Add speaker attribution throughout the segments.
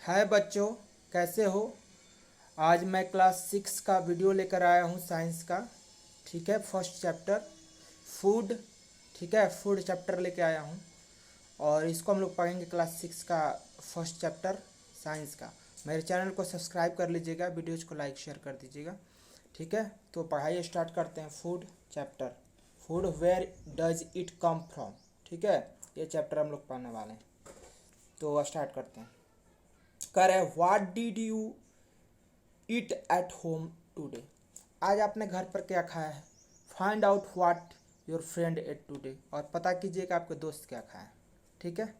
Speaker 1: हाय बच्चों, कैसे हो। आज मैं क्लास 6 का वीडियो लेकर आया हूँ साइंस का। ठीक है, फर्स्ट चैप्टर फूड। ठीक है, फूड चैप्टर लेके आया हूँ और इसको हम लोग पढ़ेंगे क्लास 6 का फर्स्ट चैप्टर साइंस का। मेरे चैनल को सब्सक्राइब कर लीजिएगा, वीडियोज़ को लाइक शेयर कर दीजिएगा। ठीक है, तो पढ़ाई स्टार्ट करते हैं। Food chapter, food where does it come from. ठीक है, ये चैप्टर हम लोग पढ़ने वाले हैं, तो स्टार्ट करते हैं। कह रहे हैं what did you eat at home today. आज आपने घर पर क्या खाया है। Find out what your friend at today, और पता कीजिए कि आपके दोस्त क्या खाए। ठीक है,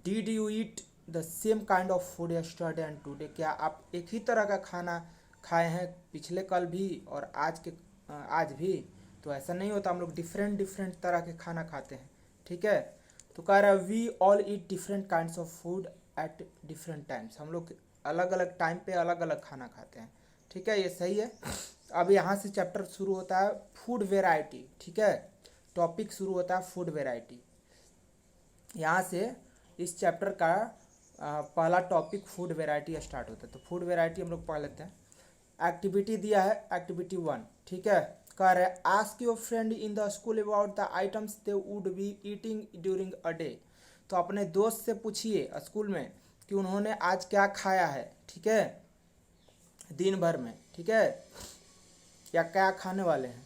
Speaker 1: did you eat the same kind of food yesterday and today. क्या आप एक ही तरह का खाना खाए हैं पिछले कल भी और आज भी। तो ऐसा नहीं होता, हम लोग डिफरेंट डिफरेंट तरह के खाना खाते हैं। ठीक है, तो कह रहा है we all eat different kinds of food at different times. हम लोग अलग अलग टाइम पे अलग अलग खाना खाते हैं। ठीक है, ये सही है। अब यहाँ से चैप्टर शुरू होता है फूड वेराइटी। ठीक है, टॉपिक शुरू होता है फूड वेराइटी। यहाँ से इस चैप्टर का पहला टॉपिक फूड वेराइटी स्टार्ट होता है। तो फूड वेराइटी हम लोग पढ़ लेते हैं। एक्टिविटी दिया है, एक्टिविटी 1। ठीक है, कह रहे हैं ask your friend in the school about the items they would be eating during a day. तो अपने दोस्त से पूछिए स्कूल में कि उन्होंने आज क्या खाया है। ठीक है, दिन भर में। ठीक है, या क्या खाने वाले हैं।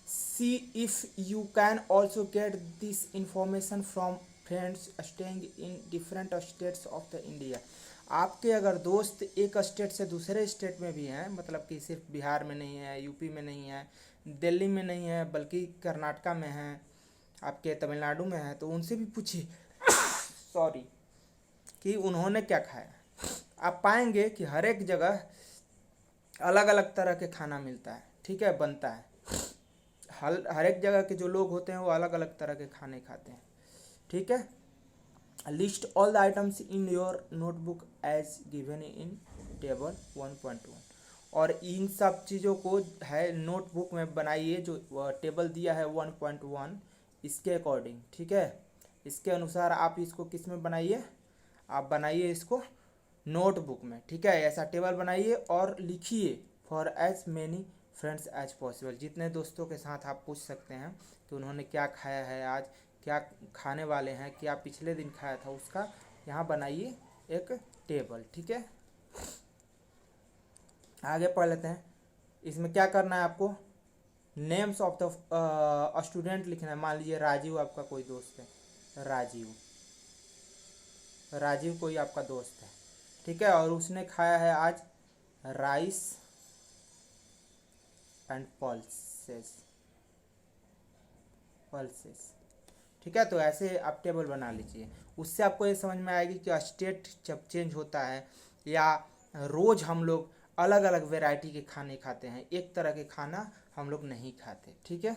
Speaker 1: See if you can also get this information from friends staying in different states of the India. आपके अगर दोस्त एक स्टेट से दूसरे स्टेट में भी हैं, मतलब कि सिर्फ बिहार में नहीं है, यूपी में नहीं है, दिल्ली में नहीं है, बल्कि कर्नाटका में है, आपके तमिलनाडु में है, तो उनसे भी पूछिए सॉरी कि उन्होंने क्या खाया। आप पाएंगे कि हर एक जगह अलग अलग तरह के खाना मिलता है। ठीक है, बनता है। हर एक जगह के जो लोग होते हैं वो अलग अलग तरह के खाने खाते हैं। ठीक है, list all the items in your notebook as given in table 1.1। और इन सब चीज़ों को है नोटबुक में बनाइए, जो टेबल दिया है 1.1 इसके अकॉर्डिंग। ठीक है, इसके अनुसार आप इसको किस में बनाइए, आप बनाइए इसको नोटबुक में। ठीक है, ऐसा टेबल बनाइए और लिखिए for as many friends as possible. जितने दोस्तों के साथ आप पूछ सकते हैं कि उन्होंने क्या खाया है आज, क्या खाने वाले हैं, क्या पिछले दिन खाया था, उसका यहाँ बनाइए एक टेबल। ठीक है, आगे पढ़ लेते हैं। इसमें क्या करना है आपको, नेम्स ऑफ द स्टूडेंट लिखना है। मान लीजिए राजीव आपका कोई दोस्त है, राजीव कोई आपका दोस्त है। ठीक है, और उसने खाया है आज राइस एंड पल्सेस। ठीक है, तो ऐसे आप टेबल बना लीजिए। उससे आपको ये समझ में आएगी कि स्टेट जब चेंज होता है या रोज़ हम लोग अलग अलग वैरायटी के खाने खाते हैं, एक तरह के खाना हम लोग नहीं खाते। ठीक है,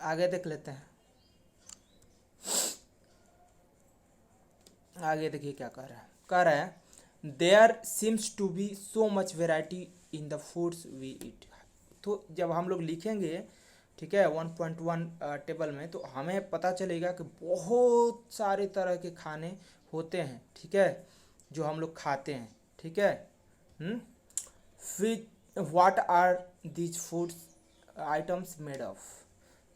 Speaker 1: आगे देख लेते हैं। आगे देखिए क्या कह रहा है there seems to be so much variety in the foods we eat. तो जब हम लोग लिखेंगे, ठीक है, 1.1 टेबल में, तो हमें पता चलेगा कि बहुत सारे तरह के खाने होते हैं। ठीक है, जो हम लोग खाते हैं। ठीक है, फिर what are these foods items made of.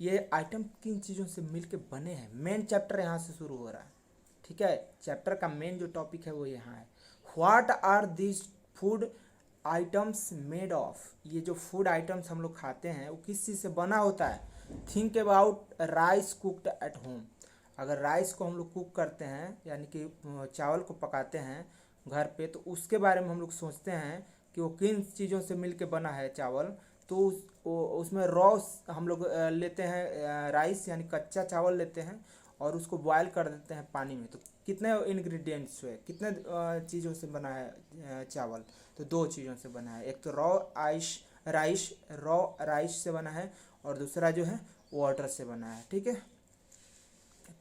Speaker 1: ये आइटम किन चीज़ों से मिल के बने हैं। मेन चैप्टर यहाँ से शुरू हो रहा है। ठीक है, चैप्टर का मेन जो टॉपिक है वो यहाँ है। What are this food items made of. ये जो फूड आइटम्स हम लोग खाते हैं वो किस चीज़ से बना होता है। Think about rice cooked at home. अगर राइस को हम लोग कुक करते हैं, यानी कि चावल को पकाते हैं घर पे, तो उसके बारे में हम लोग सोचते हैं कि वो किन चीज़ों से मिल के बना है चावल। तो उसमें रॉ हम लोग लेते हैं राइस, यानी कच्चा चावल लेते हैं और उसको बॉयल कर देते हैं पानी में। तो कितने इंग्रेडिएंट्स हुए, कितने चीज़ों से बना है चावल। तो 2 चीज़ों से बना है। एक तो रॉ राइस से बना है, और दूसरा जो है वाटर से बना है। ठीक है,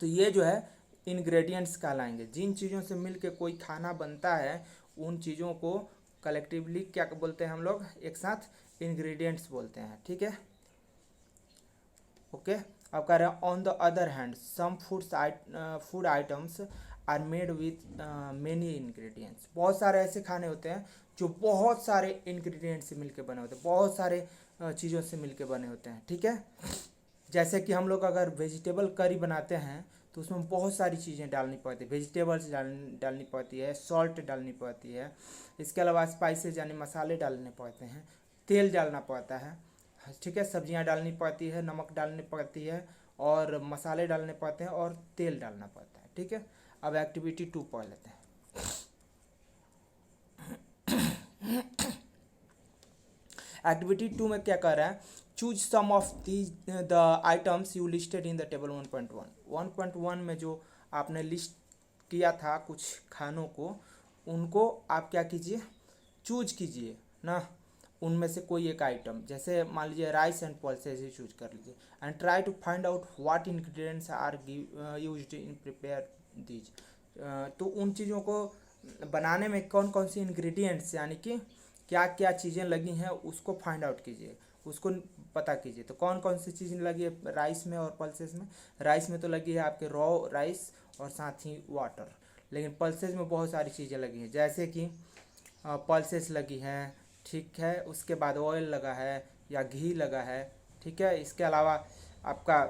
Speaker 1: तो ये जो है इंग्रेडिएंट्स कहलाएंगे। जिन चीज़ों से मिल के कोई खाना बनता है उन चीज़ों को कलेक्टिवली क्या बोलते हैं हम लोग, एक साथ इंग्रेडिएंट्स बोलते हैं। ठीक है, ओके। अब कह रहे हैं on the other hand some food items are made with many ingredients. बहुत सारे ऐसे खाने होते हैं जो बहुत सारे इंग्रेडिएंट्स से मिलके बने होते हैं, बहुत सारे चीज़ों से मिलके बने होते हैं, ठीक है। जैसे कि हम लोग अगर वेजिटेबल करी बनाते हैं तो उसमें बहुत सारी चीज़ें डालनी पड़ती है, वेजिटेबल्स डालनी पड़ती है, सॉल्ट डालनी पड़ती है, इसके अलावा स्पाइसेस यानी मसाले डालने पड़ते हैं, तेल डालना पड़ता है, ठीक है, सब्जियां डालनी पड़ती है, नमक डालनी पड़ती है, और मसाले डालने पड़ते हैं, और तेल डालना पड़ता है, ठीक है। अब एक्टिविटी 2 पढ़ लेते हैं। एक्टिविटी 2 में क्या कर रहा है, choose some of the items you listed in the table 1.1। 1.1 में जो आपने लिस्ट किया था कुछ खानों को, उनको आप क्या कीजिए, चूज कीजिए ना, उनमें से कोई एक आइटम, जैसे मान लीजिए राइस एंड पल्सेस ही चूज कर लीजिए, and try to find out what ingredients are used in prepare these. तो उन चीज़ों को बनाने में कौन कौन सी इंग्रेडिएंट्स यानी कि क्या क्या चीज़ें लगी हैं उसको फाइंड आउट कीजिए, उसको पता कीजिए। तो कौन कौन सी चीज़ें लगी है राइस में और पल्सेस में। राइस में तो लगी है आपके रॉ राइस और साथ ही वाटर, लेकिन पल्सेस में बहुत सारी चीज़ें लगी हैं, जैसे कि पल्सेस लगी हैं, ठीक है, उसके बाद ऑयल लगा है या घी लगा है, ठीक है, इसके अलावा आपका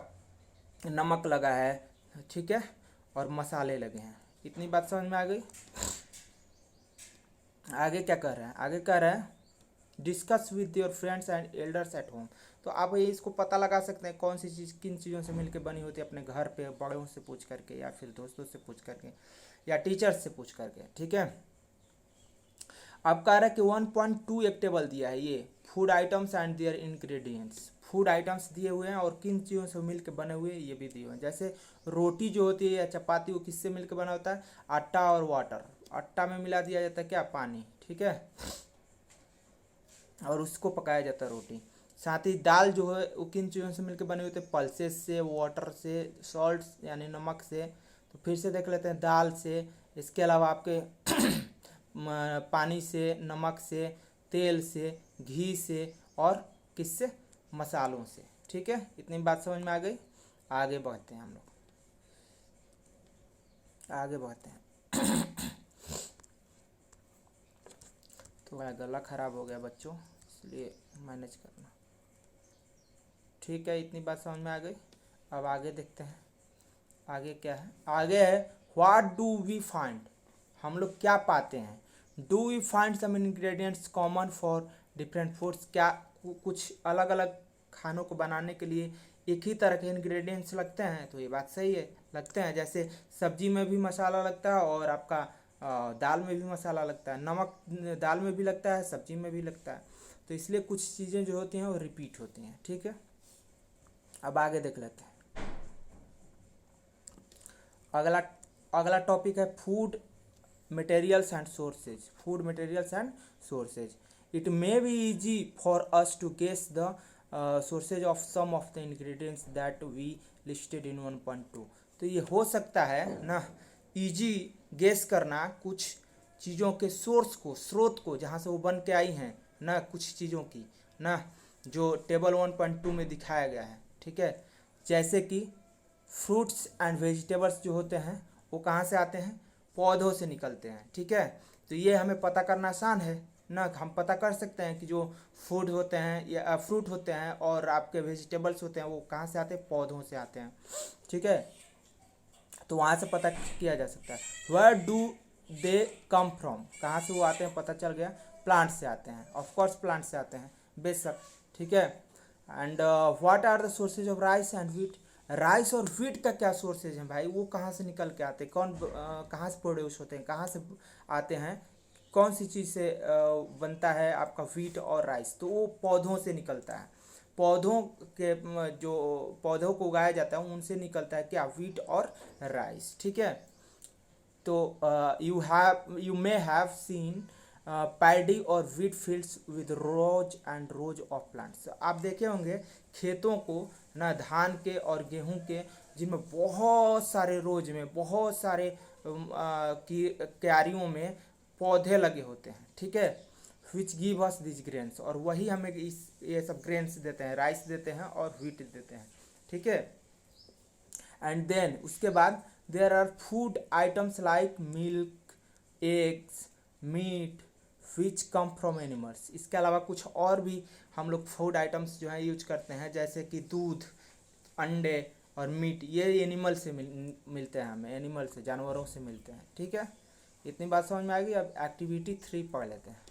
Speaker 1: नमक लगा है, ठीक है, और मसाले लगे हैं। इतनी बात समझ में आ गई। आगे क्या कर रहे हैं, आगे कह रहे हैं discuss with your friends and elders at home. तो आप ये इसको पता लगा सकते हैं कौन सी चीज़ किन चीज़ों से मिलकर बनी होती है, अपने घर पे बड़ों से पूछ करके, या फिर दोस्तों से पूछ करके, या टीचर्स से पूछ करके, ठीक है। अब कह रहा है कि 1.2 एक टेबल दिया है, ये food items and their ingredients. Food items दिए हुए हैं और किन चीज़ों से मिलकर बने हुए हैं ये भी दिए हुए हैं। जैसे रोटी जो होती है या चपाती, वो किससे मिलकर बना होता है, आटा और वाटर। आटा में मिला दिया जाता है क्या, पानी, ठीक है, और उसको पकाया जाता है रोटी। साथ ही दाल जो है वो किन चीज़ों से मिलकर बने होते हैं, पल्सेस से, वाटर से, सॉल्ट यानी नमक से। तो फिर से देख लेते हैं, दाल से, इसके अलावा आपके पानी से, नमक से, तेल से, घी से, और किससे, मसालों से, ठीक है। इतनी बात समझ में आ गई। आगे बढ़ते हैं हम लोग, आगे बढ़ते हैं। थोड़ा गला खराब हो गया बच्चों, इसलिए मैनेज करना, ठीक है। इतनी बात समझ में आ गई। अब आगे देखते हैं, आगे क्या है, आगे है व्हाट डू वी फाइंड, हम लोग क्या पाते हैं। Do we find some ingredients common for different foods, क्या कुछ अलग अलग खानों को बनाने के लिए एक ही तरह के इंग्रेडिएंट्स लगते हैं। तो ये बात सही है, लगते हैं। जैसे सब्जी में भी मसाला लगता है, और आपका दाल में भी मसाला लगता है, नमक दाल में भी लगता है, सब्जी में भी लगता है। तो इसलिए कुछ चीज़ें जो होती हैं वो रिपीट होती हैं, ठीक है। अब आगे देख लेते हैं। अगला अगला टॉपिक है food materials and sources. Food materials and sources, it may be easy for us to guess the sources of some of the ingredients that we listed in 1.2। तो ये हो सकता है ना इजी गेस करना कुछ चीज़ों के सोर्स को, स्रोत को, जहाँ से वो बन के आई हैं ना, कुछ चीज़ों की ना, जो टेबल 1.2 में दिखाया गया है, ठीक है। जैसे कि फ्रूट्स एंड वेजिटेबल्स जो होते हैं वो कहाँ से आते हैं, पौधों से निकलते हैं, ठीक है। तो ये हमें पता करना आसान है ना, हम पता कर सकते हैं कि जो फूड होते हैं या फ्रूट होते हैं और आपके वेजिटेबल्स होते हैं वो कहाँ से आते हैं, पौधों से आते हैं, ठीक है। तो वहाँ से पता किया जा सकता है। Where do they come from, कहाँ से वो आते हैं पता चल गया, प्लांट से आते हैं, ऑफकोर्स प्लांट से आते हैं, बेशक, ठीक है। And what are the sources of rice and wheat, rice और व्हीट का क्या सोर्सेज हैं भाई, वो कहाँ से निकल के आते हैं, कौन कहाँ से प्रोड्यूस होते हैं, कहाँ से आते हैं, कौन सी चीज़ से बनता है आपका व्हीट और राइस। तो वो पौधों से निकलता है, पौधों के जो पौधों को उगाया जाता है उनसे निकलता है क्या, व्हीट और राइस, ठीक है। तो you may have seen paddy और wheat fields with rows and rows of plants. आप देखे होंगे खेतों को ना, धान के और गेहूं के, जिनमें बहुत सारे रोज में, बहुत सारे की क्यारियों में पौधे लगे होते हैं, ठीक है। विच गिव अस दिस ग्रेन्स, और वही हमें इस ये सब ग्रेन्स देते हैं, राइस देते हैं और व्हीट देते हैं, ठीक है। एंड देन उसके बाद there are food items like milk, eggs, meat which come from animals. इसके अलावा कुछ और भी हम लोग फूड आइटम्स जो है यूज करते हैं, जैसे कि दूध, अंडे और मीट, ये एनिमल से मिलते हैं, हमें एनिमल से, जानवरों से मिलते हैं। ठीक है, इतनी बात समझ में आ गई। अब एक्टिविटी 3 पढ़ लेते हैं।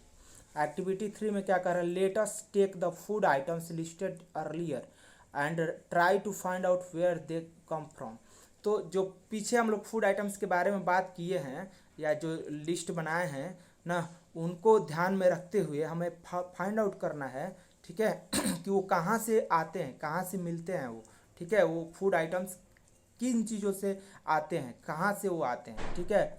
Speaker 1: एक्टिविटी 3 में क्या कर रहा है, let us take the food items listed earlier and try to find out where they come from. तो जो पीछे हम लोग फूड आइटम्स के बारे में बात किए हैं या जो लिस्ट बनाए हैं ना, उनको ध्यान में रखते हुए हमें फाइंड आउट करना है, ठीक है, कि वो कहाँ से आते हैं, कहाँ से मिलते हैं वो, ठीक है, वो फूड आइटम्स किन चीज़ों से आते हैं, कहाँ से वो आते हैं, ठीक है,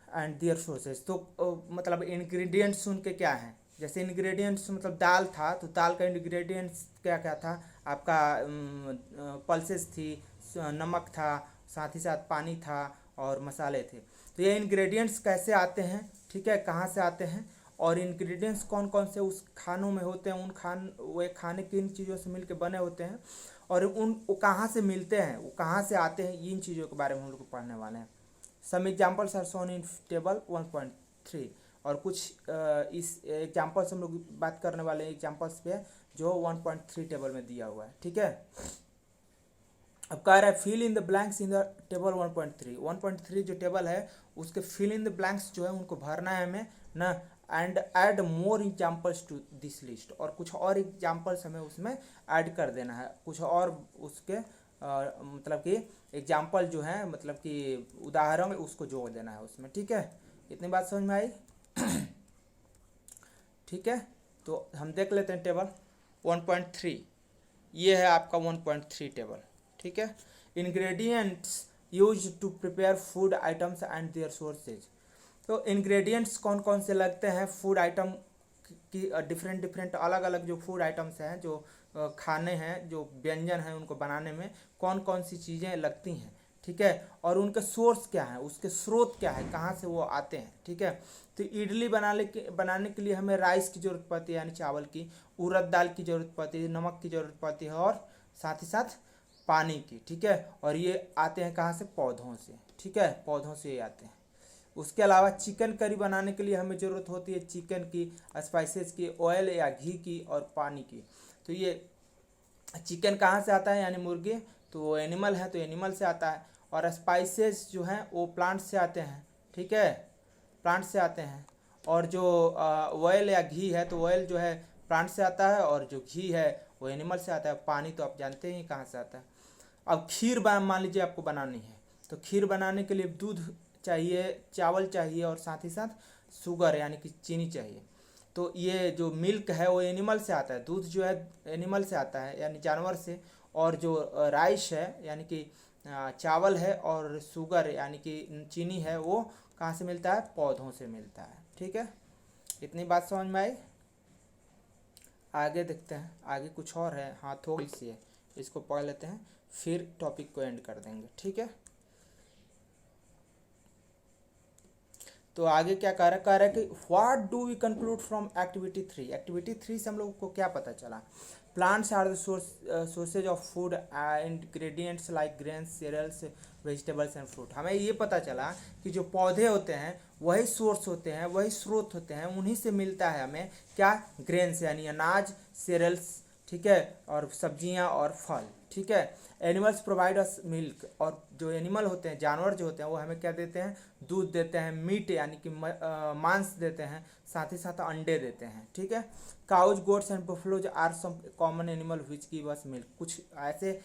Speaker 1: एंड दियर सोर्सेज। तो मतलब इंग्रेडिएंट्स उनके क्या हैं, जैसे इंग्रेडिएंट्स मतलब दाल था तो दाल का इंग्रेडिएंट्स क्या क्या था आपका, पल्सेस थी, नमक था, साथ ही साथ पानी था और मसाले थे। तो ये इंग्रेडिएंट्स कैसे आते हैं, ठीक है, कहाँ से आते हैं, और इंग्रेडिएंट्स कौन कौन से उस खानों में होते हैं, वो खाने किन चीज़ों से मिलकर बने होते हैं, और वो कहाँ से मिलते हैं, वो कहाँ से आते हैं, इन चीज़ों के बारे में हम लोग पढ़ने वाले हैं। Some examples are shown in table 1.3, और कुछ इस एग्जाम्पल्स हम लोग बात करने वाले हैं एग्जाम्पल्स पे जो 1.3 टेबल में दिया हुआ है। ठीक है, अब कह रहा है fill in the blanks in the table 1.3 जो टेबल है उसके फिल इन द ब्लैंक्स जो है उनको भरना है हमें ना, and add more examples to this list, और कुछ और एग्जाम्पल्स हमें उसमें ऐड कर देना है, कुछ और उसके मतलब कि एग्जाम्पल जो है, मतलब कि उदाहरण उसको जोड़ देना है उसमें। ठीक है, इतनी बात समझ में आई। ठीक है, तो हम देख लेते हैं टेबल 1.3, ये है आपका 1.3 टेबल। ठीक है, ingredients use to prepare food items and their sources. तो इंग्रेडिएंट्स कौन कौन से लगते हैं फूड आइटम की, डिफरेंट अलग अलग जो फूड आइटम्स हैं, जो खाने हैं, जो व्यंजन हैं, उनको बनाने में कौन कौन सी चीज़ें लगती हैं। ठीक है, और उनके सोर्स क्या है, उसके स्रोत क्या है, कहाँ से वो आते हैं। ठीक है, तो इडली बनाने के लिए हमें राइस की ज़रूरत पड़ती है, यानी चावल की, उड़द दाल की ज़रूरत पड़ती है, नमक की ज़रूरत पड़ती है, और साथ ही साथ पानी की। ठीक है, और ये आते हैं कहाँ से, पौधों से। ठीक है, पौधों से ये आते हैं। उसके अलावा चिकन करी बनाने के लिए हमें ज़रूरत होती है चिकन की, स्पाइसेस की, ऑयल या घी की, और पानी की। तो ये चिकन कहाँ से आता है, यानी मुर्गी, तो वो एनिमल है तो एनिमल से आता है, और स्पाइसेस जो हैं वो प्लांट से आते हैं। ठीक है, प्लांट से आते हैं, और जो ऑयल या घी है तो ऑयल जो है प्लांट से आता है, और जो घी है वो एनिमल से आता है। पानी तो आप जानते ही कहाँ से आता है। अब खीर मान लीजिए आपको बनानी है, तो खीर बनाने के लिए दूध चाहिए, चावल चाहिए, और साथ ही साथ शुगर यानी कि चीनी चाहिए। तो ये जो मिल्क है वो एनिमल से आता है, दूध जो है एनिमल से आता है यानी जानवर से, और जो राइस है यानी कि चावल है, और शुगर यानी कि चीनी है, वो कहाँ से मिलता है, पौधों से मिलता है। ठीक है, इतनी बात समझ में आई। आगे देखते हैं, आगे कुछ और है, हाँ थोड़ी सी है, इसको पढ़ लेते हैं फिर टॉपिक को एंड कर देंगे। ठीक है, तो आगे क्या कह रहा है कि what do we conclude from activity 3। Activity 3 से हम लोगों को क्या पता चला, plants are the sources of food ingredients like grains, cereals, vegetables and fruit. हमें ये पता चला कि जो पौधे होते हैं वही सोर्स होते हैं, वही स्रोत होते हैं, उन्हीं से मिलता है हमें क्या, ग्रेन्स यानी अनाज, सीरियल्स, ठीक है, और सब्जियां और फल। ठीक है, एनिमल्स प्रोवाइड अस मिल्क, और जो एनिमल होते हैं, जानवर जो होते हैं, वो हमें क्या देते हैं, दूध देते हैं, मीट यानी कि मांस देते हैं, साथ ही साथ अंडे देते हैं। ठीक है, cows, goats and buffaloes are some common animal which give us milk. कुछ ऐसे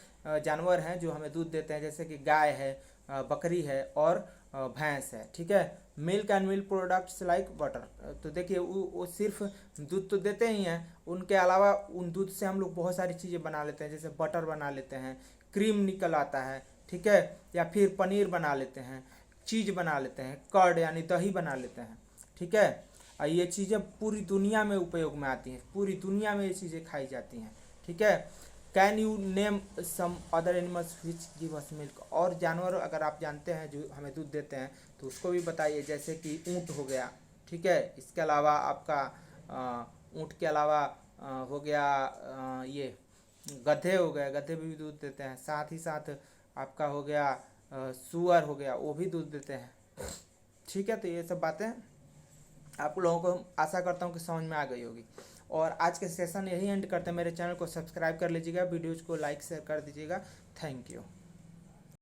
Speaker 1: जानवर हैं जो हमें दूध देते हैं, जैसे कि गाय है, बकरी है, और भैंस है। ठीक है, milk and milk products like butter. तो देखिए वो सिर्फ दूध तो देते ही हैं, उनके अलावा उन दूध से हम लोग बहुत सारी चीज़ें बना लेते हैं, जैसे बटर बना लेते हैं, क्रीम निकल आता है। ठीक है, या फिर पनीर बना लेते हैं, चीज़ बना लेते हैं, कर्ड यानी दही बना लेते हैं। ठीक है, और ये चीज़ें पूरी दुनिया में उपयोग में आती हैं, पूरी दुनिया में ये चीज़ें खाई जाती हैं। ठीक है, can you name some other animals which give us milk. और जानवर अगर आप जानते हैं जो हमें दूध देते हैं तो उसको भी बताइए, जैसे कि ऊँट हो गया। ठीक है, इसके अलावा आपका ऊँट के अलावा हो गया ये गधे हो गए, गधे भी दूध देते हैं, साथ ही साथ आपका हो गया सुअर हो गया, वो भी दूध देते हैं। ठीक है, तो ये सब बातें आप लोगों को आशा करता हूँ कि समझ में आ गई होगी। और आज के सेशन यही एंड करते हैं। मेरे चैनल को सब्सक्राइब कर लीजिएगा, वीडियोज़ को लाइक शेयर कर दीजिएगा। Thank you.